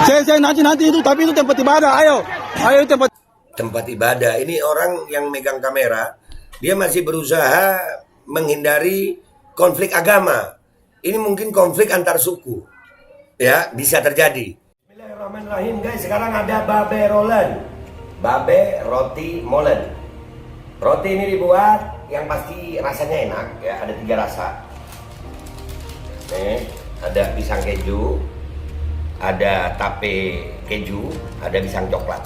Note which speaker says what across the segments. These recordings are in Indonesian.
Speaker 1: Saya nanti itu, tapi itu tempat ibadah. Ayo tempat
Speaker 2: ibadah. Ini orang yang megang kamera, dia masih berusaha menghindari konflik agama. Ini mungkin konflik antar suku, ya bisa terjadi. Bismillahirrahmanirrahim guys. Sekarang ada babe rolen, babe roti molen. Roti ini dibuat yang pasti rasanya enak, ya ada 3 rasa. Nih, ada pisang keju, ada tape keju, ada pisang coklat.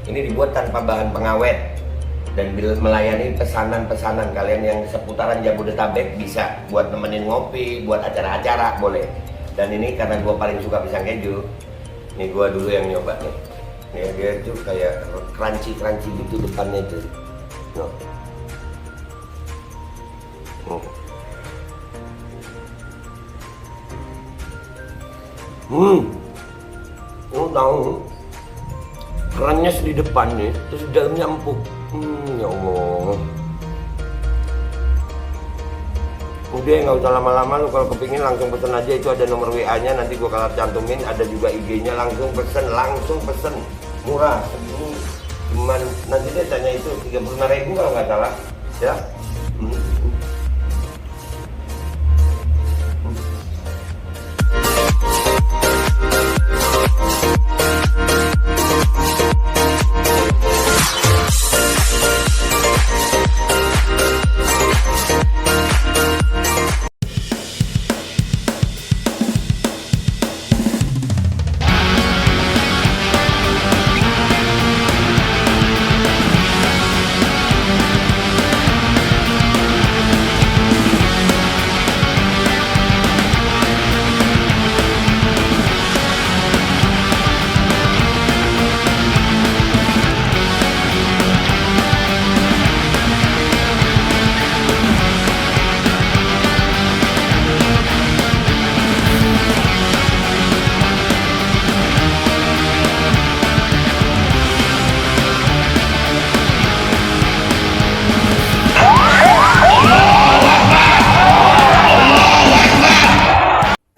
Speaker 2: Ini dibuat tanpa bahan pengawet dan melayani pesanan-pesanan kalian yang seputaran Jabodetabek, bisa buat nemenin ngopi, buat acara-acara boleh. Dan ini karena gue paling suka pisang keju, ini gue dulu yang nyoba nih. Nih dia tuh kayak crunchy gitu depannya itu. No. Tahu kerannya di depan nih, terus di dalamnya empuk. Ya Allah. Udah nggak usah lama-lama, lu kalau kepingin langsung pesen aja, itu ada nomor WA-nya, nanti gua kalau cantumin, ada juga IG-nya, langsung pesen, murah. Ini cuman nanti dia tanya itu 35.000 kalau nggak salah, ya.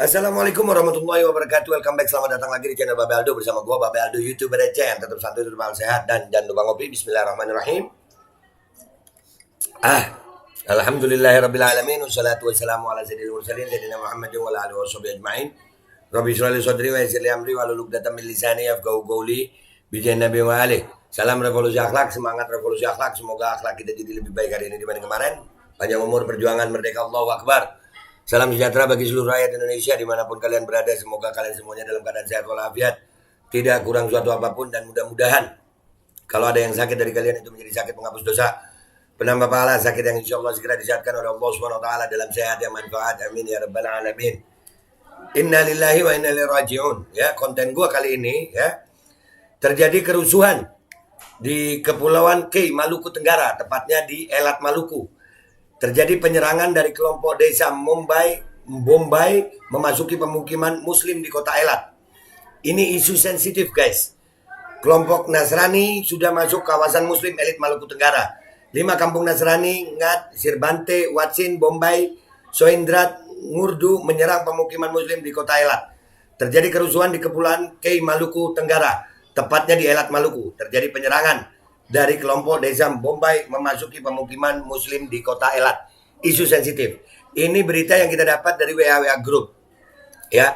Speaker 2: Assalamualaikum warahmatullahi wabarakatuh. Welcome back, selamat datang lagi di channel Babe Aldo bersama gua Babe Aldo, YouTuber receh. Tetap santuy, tetap sehat, dan jangan lupa ngopi. Bismillahirrahmanirrahim. Alhamdulillahirabbil alamin, wassalatu wassalamu ala sayyidil mursalin sayyidina Muhammadin wa ala alihi washabihi ajmain. Rabbi shrah li sadri wa yassir li amri wahlul 'uqdatam min lisani yafqahu qawli. Bijahi Nabi wa alihi. Salam revolusi akhlak, semangat revolusi akhlak. Semoga akhlak kita jadi lebih baik hari ini dibanding kemarin. Panjang umur, perjuangan, merdeka, Allahu Akbar. Salam sejahtera bagi seluruh rakyat Indonesia dimanapun kalian berada. Semoga kalian semuanya dalam keadaan sehat walafiat, tidak kurang suatu apapun, dan mudah-mudahan kalau ada yang sakit dari kalian itu menjadi sakit penghapus dosa, penambah pahala, sakit yang insya Allah segera disehatkan oleh Allah SWT dalam sehat yang manfaat. Amin ya rabbal alamin. Inna lillahi wa inna ilaihi raji'un. Ya, konten gua kali ini ya, terjadi kerusuhan di Kepulauan Kei, Maluku Tenggara, tepatnya di Elat, Maluku. Terjadi penyerangan dari kelompok desa Bombay memasuki pemukiman muslim di kota Elat. Ini isu sensitif guys. Kelompok Nasrani sudah masuk kawasan muslim elit Maluku Tenggara. 5 kampung Nasrani, Ngat, Sirbante, Watsin, Bombay, Soindrat, Ngurdu menyerang pemukiman muslim di kota Elat. Terjadi kerusuhan di Kepulauan Kei, Maluku Tenggara, tepatnya di Elat, Maluku. Terjadi penyerangan dari kelompok desa Bombay memasuki pemukiman muslim di kota Elat. Isu sensitif. Ini berita yang kita dapat dari WA Group. Ya,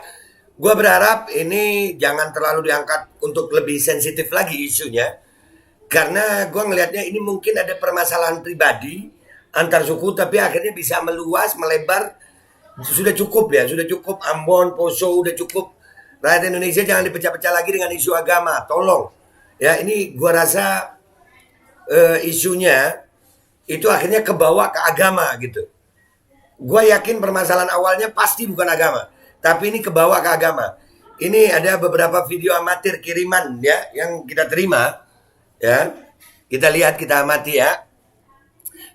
Speaker 2: gue berharap ini jangan terlalu diangkat untuk lebih sensitif lagi isunya, karena gue ngelihatnya ini mungkin ada permasalahan pribadi antar suku, tapi akhirnya bisa meluas, melebar. Sudah cukup ya, sudah cukup Ambon, Poso, udah cukup. Rakyat Indonesia jangan dipecah-pecah lagi dengan isu agama, tolong. Ya, ini gue rasa isunya itu akhirnya kebawa ke agama gitu. Gue yakin permasalahan awalnya pasti bukan agama, tapi ini kebawa ke agama. Ini ada beberapa video amatir kiriman ya yang kita terima ya. Kita lihat, kita amati ya.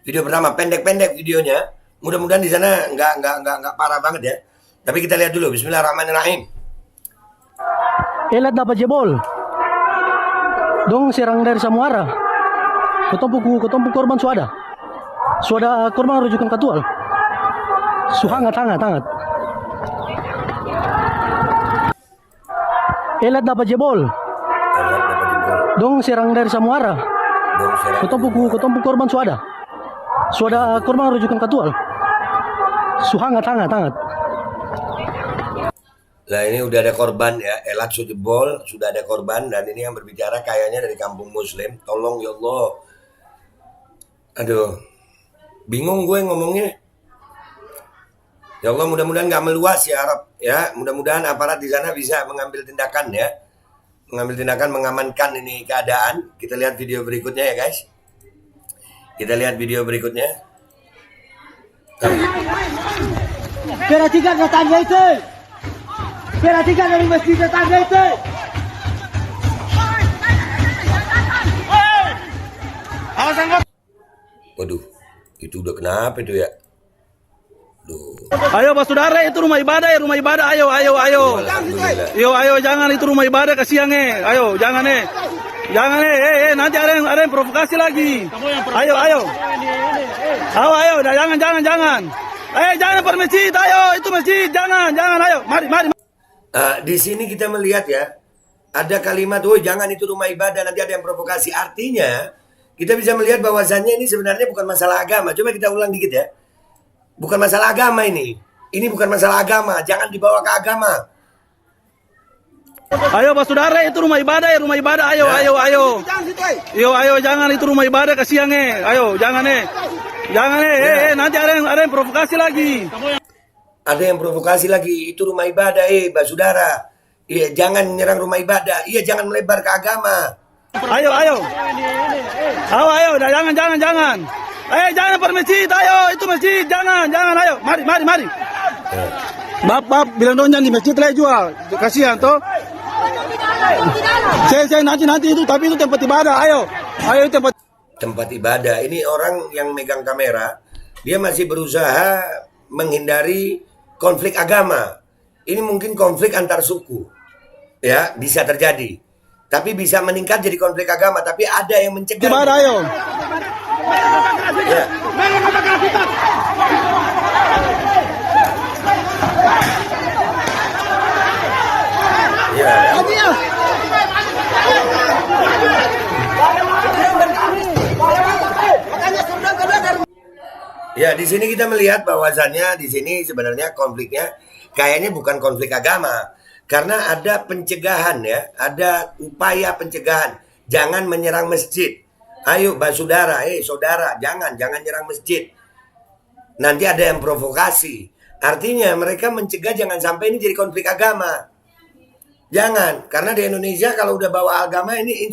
Speaker 2: Video pertama pendek-pendek videonya. Mudah-mudahan di sana nggak parah banget ya. Tapi kita lihat dulu. Bismillahirrahmanirrahim.
Speaker 3: Elat dapat jebol. Dong serang dari Samuara. Ketompu korban suada korban rujukan katual. Hangat. Elat dapat jebol.
Speaker 2: Elat dapat jebol.
Speaker 3: Dong serang dari Samuara.
Speaker 2: Dong serang.
Speaker 3: Kutompu korban suada. Suada korban rujukan katual. Hangat.
Speaker 2: Nah ini udah ada korban ya, Elat jebol, sudah ada korban, dan ini yang berbicara kayaknya dari kampung muslim. Tolong ya Allah. Aduh, bingung gue ngomongnya. Ya Allah, mudah-mudahan nggak meluas ya Arab ya. Mudah-mudahan aparat di sana bisa mengambil tindakan ya, mengamankan ini keadaan. Kita lihat video berikutnya ya guys. Kita lihat video berikutnya.
Speaker 4: Perhatikan tetangga itu. Perhatikan dari masjid tetangga itu.
Speaker 2: Waduh, itu udah kenapa itu ya? Duh.
Speaker 1: Ayo Pak Saudara, itu rumah ibadah ya, rumah ibadah. Ayo.
Speaker 2: Alhamdulillah.
Speaker 1: Ayo, jangan itu rumah ibadah, kasihan Ayo, jangan Jangan nanti ada yang provokasi lagi. Ayo. Ayo, jangan. Jangan per masjid, ayo, itu masjid, jangan, ayo. Mari.
Speaker 2: Di sini kita melihat ya, ada kalimat, "Oh, jangan itu rumah ibadah, nanti ada yang provokasi." Artinya, kita bisa melihat bahwasannya ini sebenarnya bukan masalah agama. Coba kita ulang dikit ya. Bukan masalah agama ini. Ini bukan masalah agama, jangan dibawa ke agama.
Speaker 1: Ayo Pak Saudara, itu rumah ibadah ya, rumah ibadah. Ayo. Ayo, jangan itu rumah ibadah, kasihan Ayo, jangan Jangan nanti ada yang provokasi lagi.
Speaker 2: Ada yang provokasi lagi, itu rumah ibadah Pak Saudara. Iya, jangan menyerang rumah ibadah. Iya, jangan melebar ke agama.
Speaker 1: Ayo. Jangan. Jangan per masjid, ayo, itu masjid, jangan, ayo. Mari. Bapak bilang dong jangan di masjid lah jual. Kasihan toh. Saya nanti itu, tapi itu tempat ibadah, ayo
Speaker 2: tempat ibadah. Ini orang yang megang kamera, dia masih berusaha menghindari konflik agama. Ini mungkin konflik antar suku. Ya, bisa terjadi. Tapi bisa meningkat jadi konflik agama, tapi ada yang mencegah.
Speaker 1: Ibadah, ayo.
Speaker 2: Ya. Ya, di sini kita melihat bahwasannya di sini sebenarnya konfliknya kayaknya bukan konflik agama, karena ada pencegahan ya, ada upaya pencegahan. Jangan menyerang masjid. Ayo, saudara, jangan nyerang masjid. Nanti ada yang provokasi. Artinya mereka mencegah jangan sampai ini jadi konflik agama. Jangan, karena di Indonesia kalau udah bawa agama ini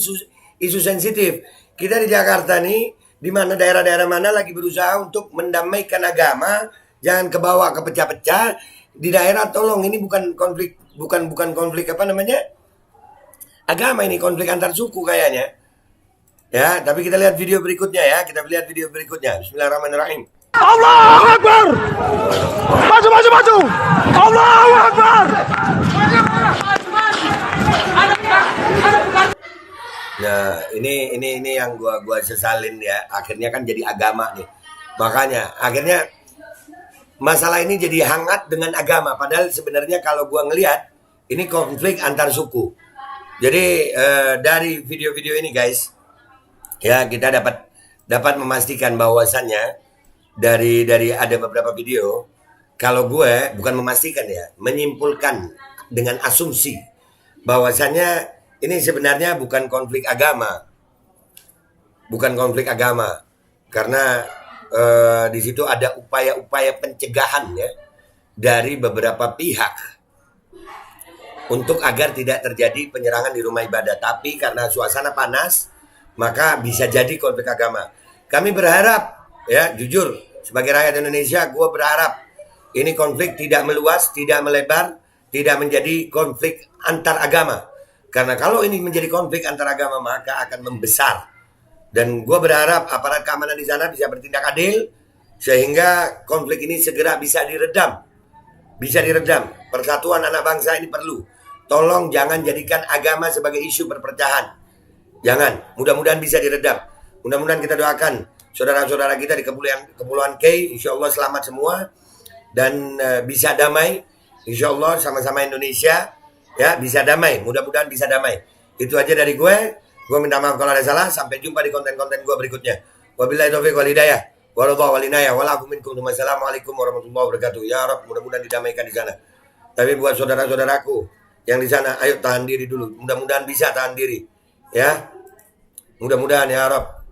Speaker 2: isu sensitif. Kita di Jakarta nih, di mana daerah-daerah mana lagi berusaha untuk mendamaikan agama, jangan kebawa ke pecah-pecah. Di daerah tolong, ini bukan konflik apa namanya? Agama, ini konflik antar suku kayaknya. Ya, tapi kita lihat video berikutnya ya. Bismillahirrahmanirrahim.
Speaker 1: Allahu Akbar. Maju. Allahu Akbar.
Speaker 2: Nah, ini yang gua sesalin ya. Akhirnya kan jadi agama nih. Makanya akhirnya masalah ini jadi hangat dengan agama. Padahal sebenarnya kalau gua ngelihat ini konflik antar suku. Jadi dari video-video ini guys, ya kita dapat memastikan bahwasannya dari ada beberapa video, kalau gue bukan memastikan ya, menyimpulkan dengan asumsi bahwasannya ini sebenarnya bukan konflik agama. Karena di situ ada upaya-upaya pencegahan ya dari beberapa pihak untuk agar tidak terjadi penyerangan di rumah ibadah. Tapi karena suasana panas, maka bisa jadi konflik agama. Kami berharap ya, jujur sebagai rakyat Indonesia, gue berharap ini konflik tidak meluas, tidak melebar, tidak menjadi konflik antar agama. Karena kalau ini menjadi konflik antar agama, maka akan membesar. Dan gue berharap aparat keamanan di sana bisa bertindak adil, sehingga konflik ini segera bisa diredam. Persatuan anak bangsa ini perlu. Tolong jangan jadikan agama sebagai isu perpecahan. Jangan. Mudah-mudahan bisa diredam. Mudah-mudahan kita doakan saudara-saudara kita di Kepulauan K, insya Allah selamat semua dan bisa damai, insya Allah sama-sama Indonesia. Ya, bisa damai. Mudah-mudahan bisa damai. Itu aja dari gue. Gue minta maaf kalau ada salah. Sampai jumpa di konten-konten gue berikutnya. Wabillahi taufiq wal hidayah. Wallahu walinaya. Wassalamualaikum warahmatullahi wabarakatuh. Ya Rabb, mudah-mudahan didamaikan di sana. Tapi buat saudara-saudaraku yang di sana, ayo tahan diri dulu. Mudah-mudahan bisa tahan diri. Ya. Mudah-mudahan ya Rabb.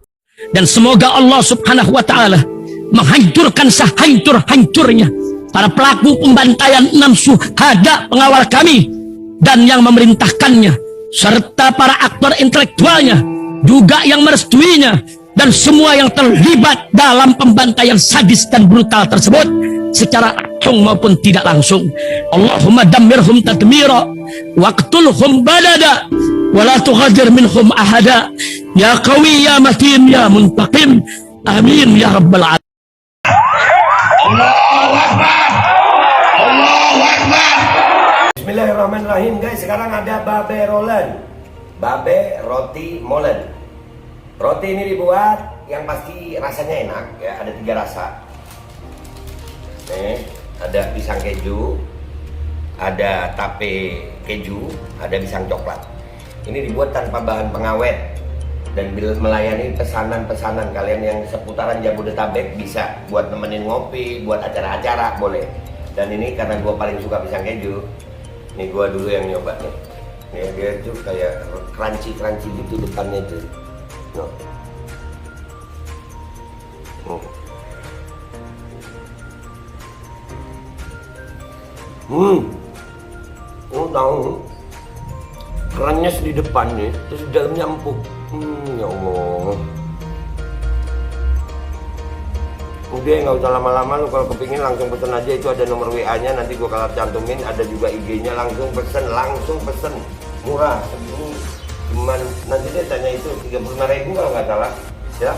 Speaker 5: Dan semoga Allah subhanahu wa ta'ala menghancurkan sehancur-hancurnya para pelaku pembantaian 6 syuhada pengawal kami dan yang memerintahkannya, serta para aktor intelektualnya juga yang merestuinya, dan semua yang terlibat dalam pembantaian sadis dan brutal tersebut secara langsung maupun tidak langsung. Allahumma dammirhum tadmira waqtulhum balada wala tughadir minhum ahada ya qawi ya matin ya muntaqim amin ya rabbal alamin.
Speaker 2: Allahu Akbar. Allahu Akbar. Bismillahirrahmanirrahim guys. Sekarang ada babe rolen. Babe roti molen. Roti ini dibuat yang pasti rasanya enak ya, ada 3 rasa. Nih, ada pisang keju, ada tape keju, ada pisang coklat. Ini dibuat tanpa bahan pengawet dan melayani pesanan-pesanan kalian yang seputaran Jabodetabek, bisa buat nemenin ngopi, buat acara-acara boleh. Dan ini karena gue paling suka pisang keju, nih gue dulu yang nyoba nih. Nih dia tuh kayak crunchy gitu depannya tuh. No. Tahu kerannya di depan nih, terus di dalamnya empuk. Ya Allah. Udah nggak usah lama-lama, lu kalau kepingin langsung pesen aja, itu ada nomor WA-nya, nanti gua kalau cantumin, ada juga IG-nya, langsung pesen, murah. Cuman nanti dia tanya itu 35.000 kalau nggak salah, ya.